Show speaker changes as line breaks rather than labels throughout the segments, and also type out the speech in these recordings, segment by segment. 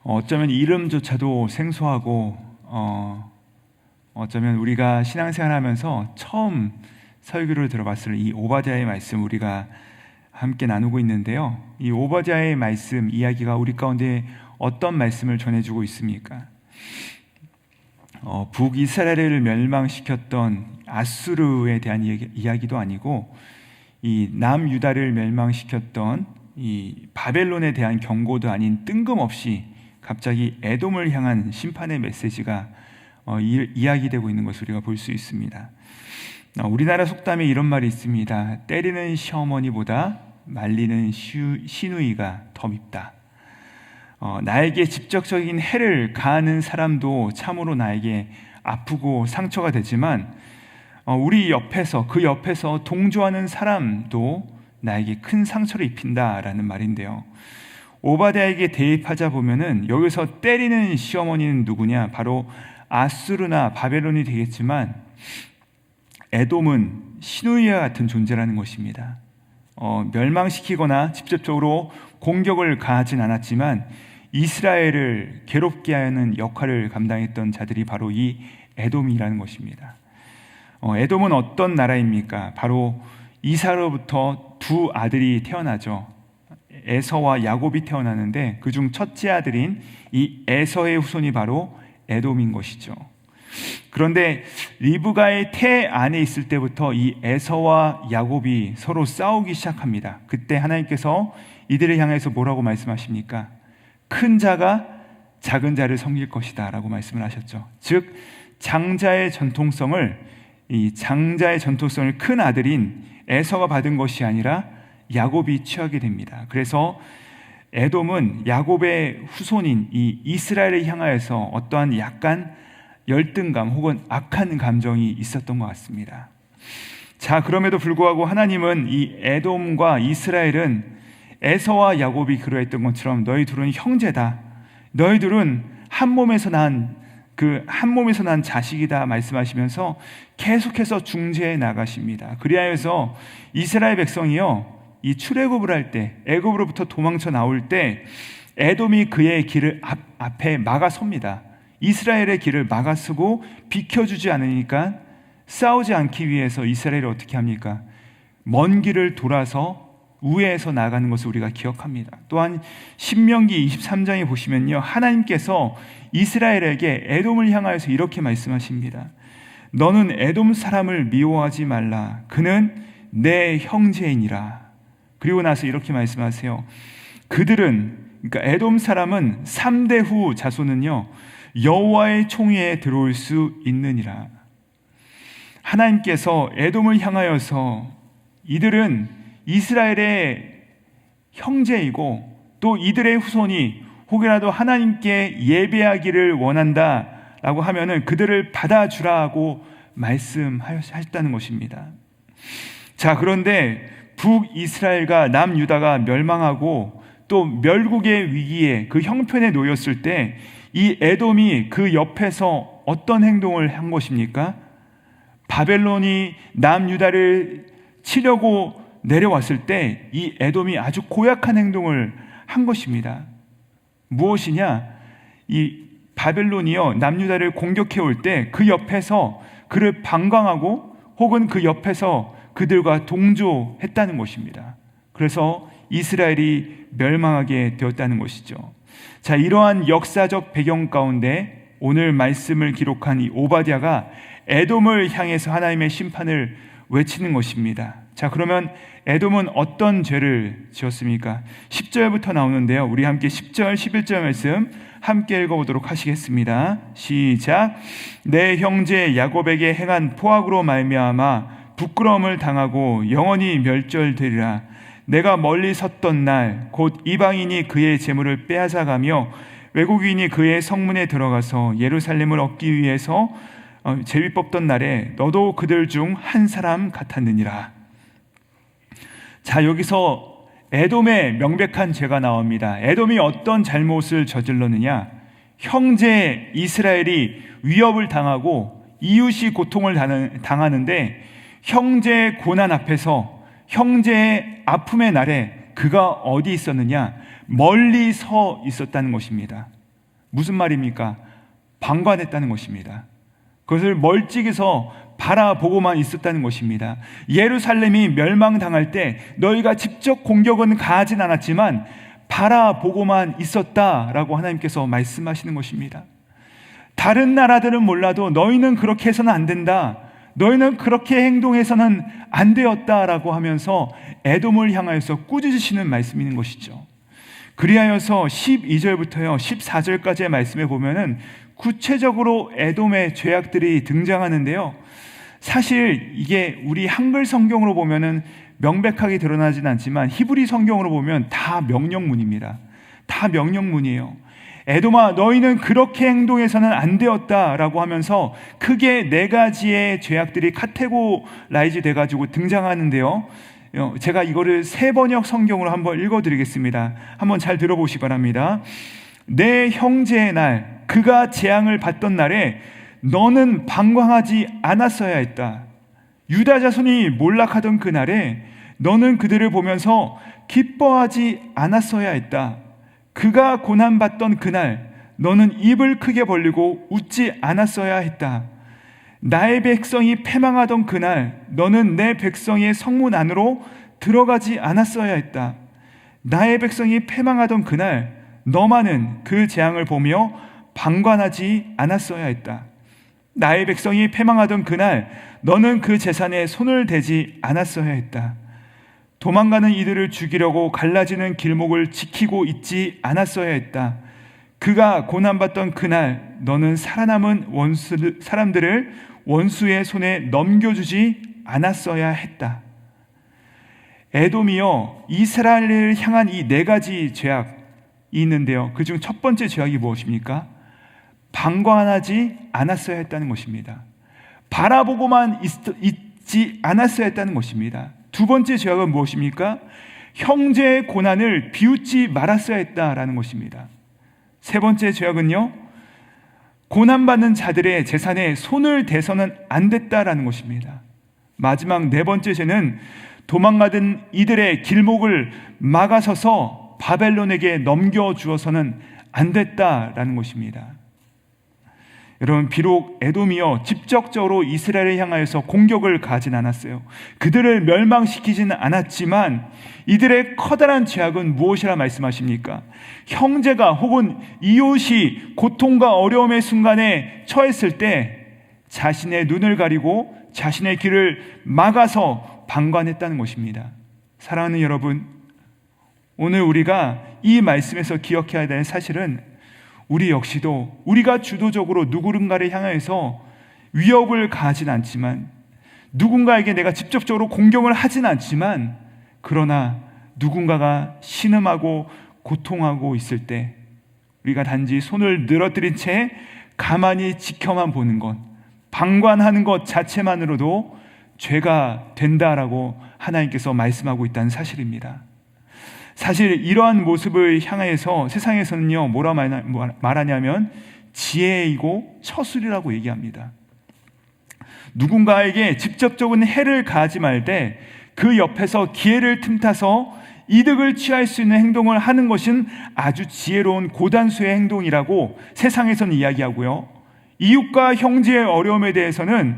어쩌면 이름조차도 생소하고 어쩌면 우리가 신앙생활하면서 처음 설교를 들어봤을 이 오바댜의 말씀 우리가 함께 나누고 있는데요. 이 오바댜의 말씀 이야기가 우리 가운데 어떤 말씀을 전해주고 있습니까? 북이스라엘을 멸망시켰던 아수르에 대한 이야기도 아니고 이 남유다를 멸망시켰던 이 바벨론에 대한 경고도 아닌 뜬금없이 갑자기 에돔을 향한 심판의 메시지가 이야기되고 있는 것을 우리가 볼 수 있습니다. 우리나라 속담에 이런 말이 있습니다. 때리는 시어머니보다 말리는 시누이가 더 밉다. 나에게 직접적인 해를 가하는 사람도 참으로 나에게 아프고 상처가 되지만 우리 옆에서 그 옆에서 동조하는 사람도 나에게 큰 상처를 입힌다라는 말인데요. 오바댜에게 대입하자 보면은 여기서 때리는 시어머니는 누구냐? 바로 아수르나 바벨론이 되겠지만 에돔은 시누이와 같은 존재라는 것입니다. 멸망시키거나 직접적으로 공격을 가하진 않았지만 이스라엘을 괴롭게 하는 역할을 감당했던 자들이 바로 이 에돔이라는 것입니다. 에돔은 어떤 나라입니까? 바로 이삭으로부터 두 아들이 태어나죠. 에서와 야곱이 태어나는데 그중 첫째 아들인 이 에서의 후손이 바로 에돔인 것이죠. 그런데 리브가의 태 안에 있을 때부터 이 에서와 야곱이 서로 싸우기 시작합니다. 그때 하나님께서 이들을 향해서 뭐라고 말씀하십니까? 큰 자가 작은 자를 섬길 것이다 라고 말씀을 하셨죠. 즉 장자의 전통성을 큰 아들인 에서가 받은 것이 아니라 야곱이 취하게 됩니다. 그래서 에돔은 야곱의 후손인 이 이스라엘을 향하여서 어떠한 약간 열등감 혹은 악한 감정이 있었던 것 같습니다. 자, 그럼에도 불구하고 하나님은 이 에돔과 이스라엘은 에서와 야곱이 그러했던 것처럼 너희 둘은 형제다. 너희들은 한 몸에서 난 자식이다 말씀하시면서 계속해서 중재해 나가십니다. 그리하여서 이스라엘 백성이요, 이 출애굽을 할 때, 애굽으로부터 도망쳐 나올 때 에돔이 그의 길을 앞에 막아섭니다. 이스라엘의 길을 막아서고 비켜주지 않으니까 싸우지 않기 위해서 이스라엘이 어떻게 합니까? 먼 길을 돌아서 우회해서 나가는 것을 우리가 기억합니다. 또한 신명기 23장에 보시면요, 하나님께서 이스라엘에게 에돔을 향하여서 이렇게 말씀하십니다. 너는 에돔 사람을 미워하지 말라. 그는 내 형제이니라. 그리고 나서 이렇게 말씀하세요. 그러니까 에돔 사람은 3대 후 자손은요, 여호와의 총회에 들어올 수 있느니라. 하나님께서 에돔을 향하여서 이들은 이스라엘의 형제이고 또 이들의 후손이 혹여라도 하나님께 예배하기를 원한다라고 하면은 그들을 받아주라고 말씀하셨다는 것입니다. 자, 그런데 북이스라엘과 남유다가 멸망하고 또 멸국의 위기에 그 형편에 놓였을 때 이 에돔이 그 옆에서 어떤 행동을 한 것입니까? 바벨론이 남유다를 치려고 내려왔을 때 이 에돔이 아주 고약한 행동을 한 것입니다. 무엇이냐? 이 바벨론이요, 남유다를 공격해 올 때 그 옆에서 그를 방광하고 혹은 그 옆에서 그들과 동조했다는 것입니다. 그래서 이스라엘이 멸망하게 되었다는 것이죠. 자, 이러한 역사적 배경 가운데 오늘 말씀을 기록한 이 오바댜가 에돔을 향해서 하나님의 심판을 외치는 것입니다. 자, 그러면 에돔은 어떤 죄를 지었습니까? 10절부터 나오는데요. 우리 함께 10절, 11절 말씀 함께 읽어보도록 하시겠습니다. 시작. 내 형제 야곱에게 행한 포악으로 말미암아 부끄러움을 당하고 영원히 멸절되리라. 내가 멀리 섰던 날 곧 이방인이 그의 재물을 빼앗아가며 외국인이 그의 성문에 들어가서 예루살렘을 얻기 위해서 제비 뽑던 날에 너도 그들 중 한 사람 같았느니라. 자, 여기서 에돔의 명백한 죄가 나옵니다. 에돔이 어떤 잘못을 저질렀느냐? 형제 이스라엘이 위협을 당하고 이웃이 고통을 당하는데 형제의 고난 앞에서 형제의 아픔의 날에 그가 어디 있었느냐? 멀리 서 있었다는 것입니다. 무슨 말입니까? 방관했다는 것입니다. 그것을 멀찍이서 바라보고만 있었다는 것입니다. 예루살렘이 멸망당할 때 너희가 직접 공격은 가하진 않았지만 바라보고만 있었다라고 하나님께서 말씀하시는 것입니다. 다른 나라들은 몰라도 너희는 그렇게 해서는 안 된다, 너희는 그렇게 행동해서는 안 되었다라고 하면서 에돔을 향하여서 꾸짖으시는 말씀인 것이죠. 그리하여서 12절부터요 14절까지의 말씀에 보면은 구체적으로 에돔의 죄악들이 등장하는데요, 사실 이게 우리 한글 성경으로 보면은 명백하게 드러나진 않지만 히브리 성경으로 보면 다 명령문입니다. 다 명령문이에요. 에돔아, 너희는 그렇게 행동해서는 안 되었다라고 하면서 크게 4가지의 죄악들이 카테고라이즈 돼가지고 등장하는데요, 제가 이거를 새번역 성경으로 한번 읽어드리겠습니다. 한번 잘 들어보시기 바랍니다. 내 형제의 날, 그가 재앙을 받던 날에 너는 방황하지 않았어야 했다. 유다 자손이 몰락하던 그날에 너는 그들을 보면서 기뻐하지 않았어야 했다. 그가 고난받던 그날 너는 입을 크게 벌리고 웃지 않았어야 했다. 나의 백성이 패망하던 그날 너는 내 백성의 성문 안으로 들어가지 않았어야 했다. 나의 백성이 패망하던 그날 너만은 그 재앙을 보며 방관하지 않았어야 했다. 나의 백성이 패망하던 그날 너는 그 재산에 손을 대지 않았어야 했다. 도망가는 이들을 죽이려고 갈라지는 길목을 지키고 있지 않았어야 했다. 그가 고난받던 그날 너는 살아남은 사람들을 원수의 손에 넘겨주지 않았어야 했다. 에돔이요, 이스라엘을 향한 이 4가지 죄악이 있는데요, 그중 첫 번째 죄악이 무엇입니까? 방관하지 않았어야 했다는 것입니다. 바라보고만 있지 않았어야 했다는 것입니다. 두 번째 죄악은 무엇입니까? 형제의 고난을 비웃지 말았어야 했다라는 것입니다. 세 번째 죄악은요, 고난받는 자들의 재산에 손을 대서는 안 됐다라는 것입니다. 마지막 4번째 죄는 도망가던 이들의 길목을 막아서서 바벨론에게 넘겨주어서는 안 됐다라는 것입니다. 여러분, 비록 에돔이요 직접적으로 이스라엘을 향하여서 공격을 가하진 않았어요. 그들을 멸망시키지는 않았지만 이들의 커다란 죄악은 무엇이라 말씀하십니까? 형제가 혹은 이웃이 고통과 어려움의 순간에 처했을 때 자신의 눈을 가리고 자신의 길을 막아서 방관했다는 것입니다. 사랑하는 여러분, 오늘 우리가 이 말씀에서 기억해야 되는 사실은 우리 역시도 우리가 주도적으로 누군가를 향해서 위협을 가하진 않지만, 누군가에게 내가 직접적으로 공격을 하진 않지만, 그러나 누군가가 신음하고 고통하고 있을 때 우리가 단지 손을 늘어뜨린 채 가만히 지켜만 보는 것, 방관하는 것 자체만으로도 죄가 된다라고 하나님께서 말씀하고 있다는 사실입니다. 사실 이러한 모습을 향해서 세상에서는요, 뭐라 말하냐면 지혜이고 처술이라고 얘기합니다. 누군가에게 직접적인 해를 가하지 말되 그 옆에서 기회를 틈타서 이득을 취할 수 있는 행동을 하는 것은 아주 지혜로운 고단수의 행동이라고 세상에서는 이야기하고요, 이웃과 형제의 어려움에 대해서는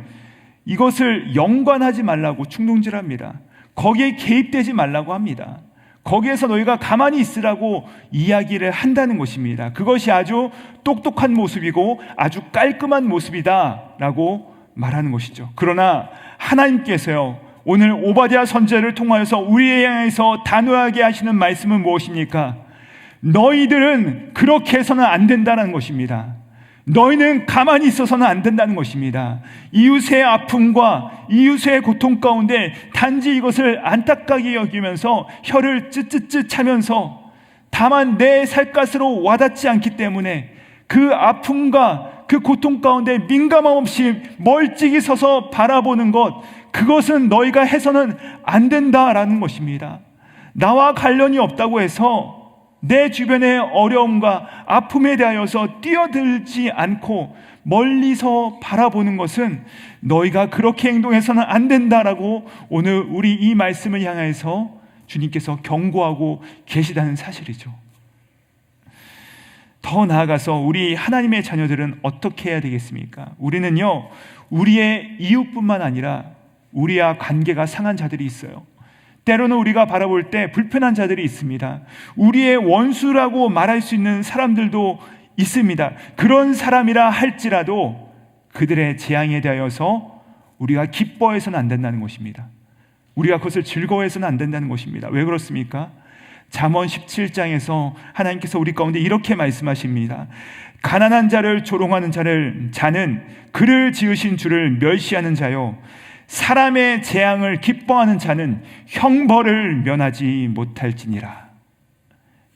이것을 연관하지 말라고 충동질합니다. 거기에 개입되지 말라고 합니다. 거기에서 너희가 가만히 있으라고 이야기를 한다는 것입니다. 그것이 아주 똑똑한 모습이고 아주 깔끔한 모습이다라고 말하는 것이죠. 그러나 하나님께서요, 오늘 오바댜 선지자를 통하여서 우리에 향해서 단호하게 하시는 말씀은 무엇입니까? 너희들은 그렇게 해서는 안 된다는 것입니다. 너희는 가만히 있어서는 안 된다는 것입니다. 이웃의 아픔과 이웃의 고통 가운데 단지 이것을 안타깝게 여기면서 혀를 쯧쯧쯧 차면서 다만 내 살갗으로 와닿지 않기 때문에 그 아픔과 그 고통 가운데 민감함 없이 멀찍이 서서 바라보는 것, 그것은 너희가 해서는 안 된다라는 것입니다. 나와 관련이 없다고 해서 내 주변의 어려움과 아픔에 대하여서 뛰어들지 않고 멀리서 바라보는 것은 너희가 그렇게 행동해서는 안 된다라고 오늘 우리 이 말씀을 향해서 주님께서 경고하고 계시다는 사실이죠. 더 나아가서 우리 하나님의 자녀들은 어떻게 해야 되겠습니까? 우리는요, 우리의 이웃뿐만 아니라 우리와 관계가 상한 자들이 있어요. 때로는 우리가 바라볼 때 불편한 자들이 있습니다. 우리의 원수라고 말할 수 있는 사람들도 있습니다. 그런 사람이라 할지라도 그들의 재앙에 대하여서 우리가 기뻐해서는 안 된다는 것입니다. 우리가 그것을 즐거워해서는 안 된다는 것입니다. 왜 그렇습니까? 잠언 17장에서 하나님께서 우리 가운데 이렇게 말씀하십니다. 가난한 자를 조롱하는 자는 그를 지으신 주를 멸시하는 자요, 사람의 재앙을 기뻐하는 자는 형벌을 면하지 못할지니라.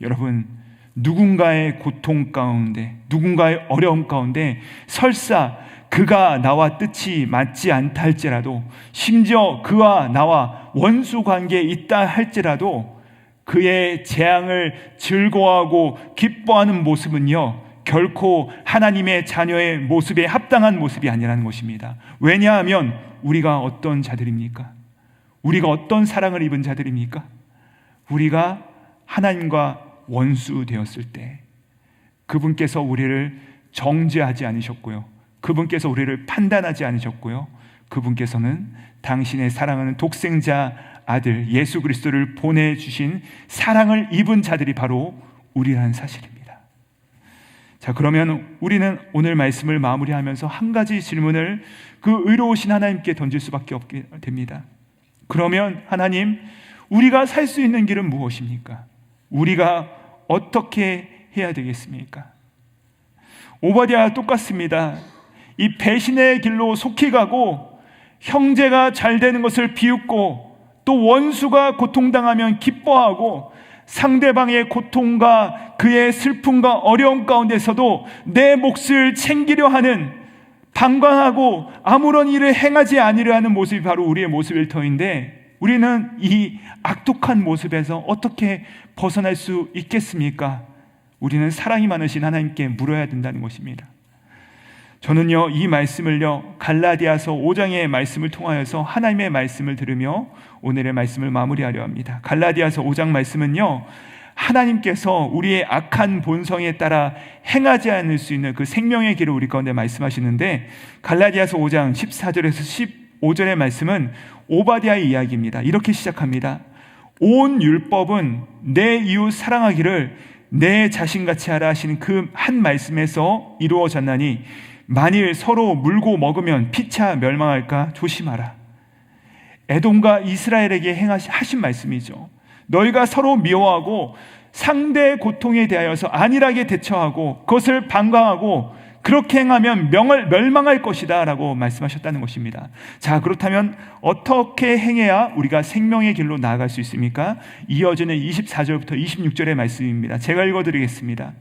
여러분, 누군가의 고통 가운데, 누군가의 어려움 가운데 설사 그가 나와 뜻이 맞지 않다 할지라도, 심지어 그와 나와 원수 관계에 있다 할지라도 그의 재앙을 즐거워하고 기뻐하는 모습은요, 결코 하나님의 자녀의 모습에 합당한 모습이 아니라는 것입니다. 왜냐하면 우리가 어떤 자들입니까? 우리가 어떤 사랑을 입은 자들입니까? 우리가 하나님과 원수 되었을 때 그분께서 우리를 정죄하지 않으셨고요, 그분께서 우리를 판단하지 않으셨고요, 그분께서는 당신의 사랑하는 독생자 아들 예수 그리스도를 보내주신 사랑을 입은 자들이 바로 우리라는 사실입니다. 자, 그러면 우리는 오늘 말씀을 마무리하면서 한 가지 질문을 그 의로우신 하나님께 던질 수밖에 없게 됩니다. 그러면 하나님, 우리가 살 수 있는 길은 무엇입니까? 우리가 어떻게 해야 되겠습니까? 오바댜와 똑같습니다. 이 배신의 길로 속히 가고 형제가 잘 되는 것을 비웃고 또 원수가 고통당하면 기뻐하고 상대방의 고통과 그의 슬픔과 어려움 가운데서도 내 몫을 챙기려 하는, 방관하고 아무런 일을 행하지 아니려 하는 모습이 바로 우리의 모습일 터인데, 우리는 이 악독한 모습에서 어떻게 벗어날 수 있겠습니까? 우리는 사랑이 많으신 하나님께 물어야 된다는 것입니다. 저는요, 이 말씀을요, 갈라디아서 5장의 말씀을 통하여서 하나님의 말씀을 들으며 오늘의 말씀을 마무리하려 합니다. 갈라디아서 5장 말씀은요, 하나님께서 우리의 악한 본성에 따라 행하지 않을 수 있는 그 생명의 길을 우리 가운데 말씀하시는데, 갈라디아서 5장 14절에서 15절의 말씀은 오바댜의 이야기입니다. 이렇게 시작합니다. 온 율법은 내 이웃 사랑하기를 내 자신같이 하라 하시는 그 한 말씀에서 이루어졌나니 만일 서로 물고 먹으면 피차 멸망할까 조심하라. 에돔과 이스라엘에게 하신 말씀이죠. 너희가 서로 미워하고 상대의 고통에 대하여서 안일하게 대처하고 그것을 방광하고 그렇게 행하면 멸망할 것이다 라고 말씀하셨다는 것입니다. 자, 그렇다면 어떻게 행해야 우리가 생명의 길로 나아갈 수 있습니까? 이어지는 24절부터 26절의 말씀입니다. 제가 읽어드리겠습니다.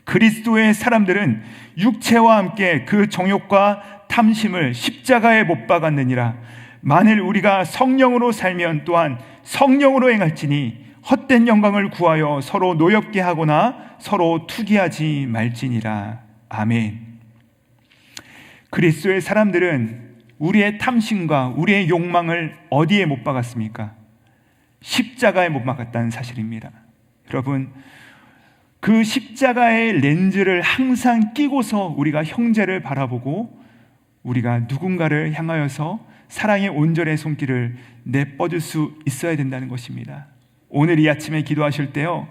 그리스도의 사람들은 육체와 함께 그 정욕과 탐심을 십자가에 못 박았느니라. 만일 우리가 성령으로 살면 또한 성령으로 행할지니 헛된 영광을 구하여 서로 노엽게 하거나 서로 투기하지 말지니라. 아멘. 그리스도의 사람들은 우리의 탐심과 우리의 욕망을 어디에 못 박았습니까? 십자가에 못 박았다는 사실입니다. 여러분, 그 십자가의 렌즈를 항상 끼고서 우리가 형제를 바라보고 우리가 누군가를 향하여서 사랑의 온전의 손길을 내뻗을 수 있어야 된다는 것입니다. 오늘 이 아침에 기도하실 때요,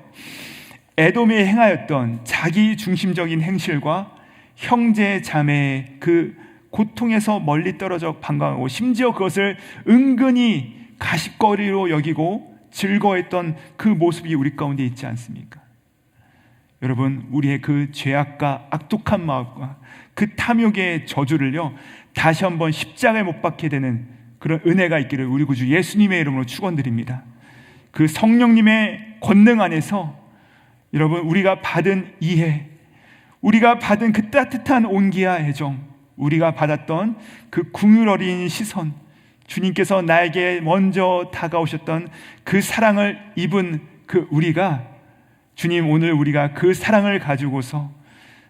에돔이 행하였던 자기 중심적인 행실과 형제 자매의 그 고통에서 멀리 떨어져 방황하고 심지어 그것을 은근히 가십거리로 여기고 즐거워했던 그 모습이 우리 가운데 있지 않습니까? 여러분, 우리의 그 죄악과 악독한 마음과 그 탐욕의 저주를요, 다시 한번 십자가에 못 박게 되는 그런 은혜가 있기를 우리 구주 예수님의 이름으로 축원드립니다. 그 성령님의 권능 안에서 여러분, 우리가 받은 이해, 우리가 받은 그 따뜻한 온기와 애정, 우리가 받았던 그 긍휼 어린 시선, 주님께서 나에게 먼저 다가오셨던 그 사랑을 입은 그 우리가, 주님, 오늘 우리가 그 사랑을 가지고서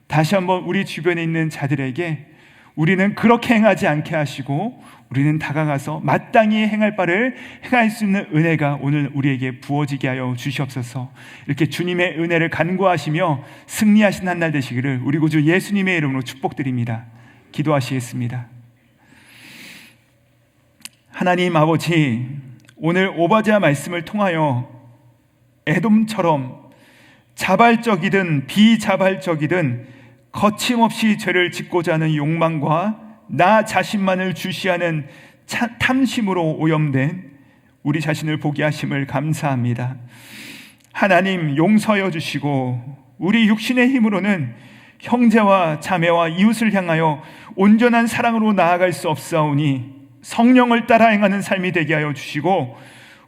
다시 한번 우리 주변에 있는 자들에게 우리는 그렇게 행하지 않게 하시고 우리는 다가가서 마땅히 행할 바를 행할 수 있는 은혜가 오늘 우리에게 부어지게 하여 주시옵소서. 이렇게 주님의 은혜를 간구하시며 승리하신 한 날 되시기를 우리 구주 예수님의 이름으로 축복드립니다. 기도하시겠습니다. 하나님 아버지, 오늘 오바댜 말씀을 통하여 에돔처럼 자발적이든 비자발적이든 거침없이 죄를 짓고자 하는 욕망과 나 자신만을 주시하는 탐심으로 오염된 우리 자신을 보게 하심을 감사합니다. 하나님 용서하여 주시고 우리 육신의 힘으로는 형제와 자매와 이웃을 향하여 온전한 사랑으로 나아갈 수 없사오니 성령을 따라 행하는 삶이 되게 하여 주시고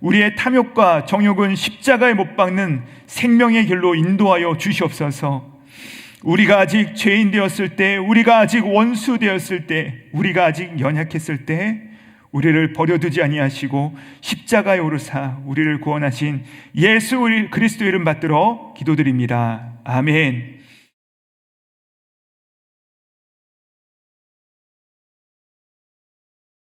우리의 탐욕과 정욕은 십자가에 못 박는 생명의 길로 인도하여 주시옵소서. 우리가 아직 죄인 되었을 때, 우리가 아직 원수 되었을 때, 우리가 아직 연약했을 때 우리를 버려두지 아니하시고 십자가에 오르사 우리를 구원하신 예수 그리스도 이름 받들어 기도드립니다. 아멘.